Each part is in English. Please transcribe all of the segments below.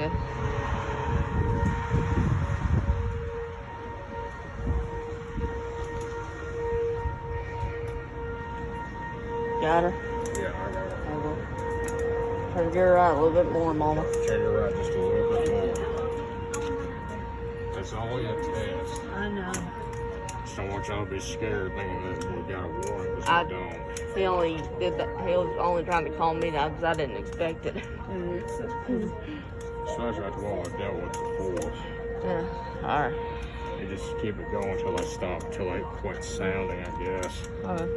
Okay. Got her? Yeah, I got her. Okay. Turn your right a little bit more, Mama. Turn your right just a little bit more. That's only a test. I know. Just don't want y'all to be scared thinking that we got a warrant, because we don't. He only did that. He was only trying to call me now because I didn't expect it. Especially after what I dealt with before. Yeah. All right. They just keep it going until they stop, until they quit sounding, I guess. Okay.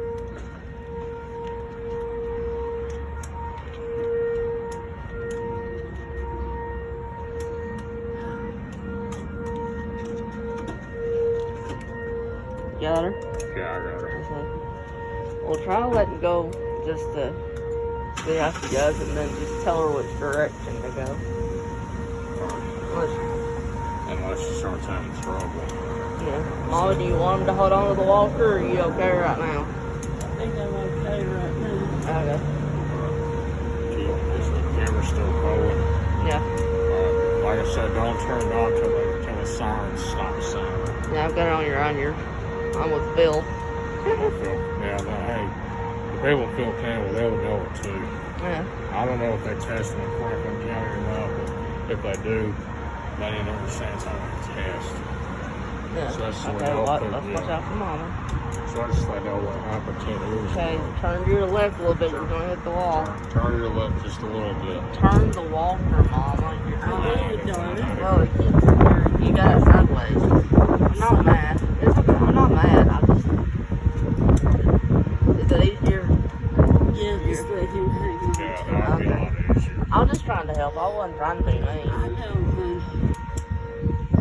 Got her? Yeah, I got her. Okay. We'll try letting go just to see how she does, and then just tell her which direction to go. Unless she starts having trouble. Yeah. Mama, do you want him to hold on to the walker, or are you okay right now? I think I'm okay right now. Okay. Is the camera still going? Yeah. Like I said, don't turn it on till the siren stops sounding. Yeah, I've got it on your. I'm with Bill. Yeah, but hey, the people in Phil Campbell, they would know it too. Yeah. I don't know if they test them in Franklin County or not, but if they do, they didn't understand how to test. Yeah. So that's okay, what I'll let's put, watch out for Mama. So I just let know what happened 10 years Okay, ago. turn to your left a little bit. You're going to hit the wall. Turn your left just a little bit. Turn the walker, Mama. You're I really don't. well, you got it sideways. I'm not mad. I'm not mad. I just... Is it easier? Yeah, just let him hang on. Yeah, that'll be a lot easier. I was just trying to help. I wasn't trying to be mean. I know, honey.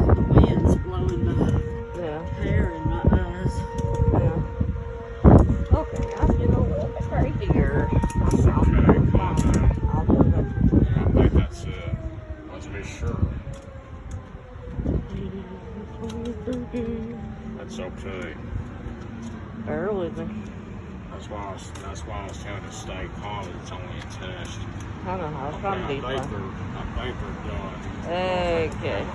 The wind's blowing my Yeah. hair in my eyes. Yeah. Okay, I'm getting a little bit crazier. It's okay, come on now. I'll do it. I think that's it. Let's be sure. That's okay. Bear with me. That's why I was telling you to stay calm. It's only a test. I know. I was trying to be I fun. think they're done. Okay.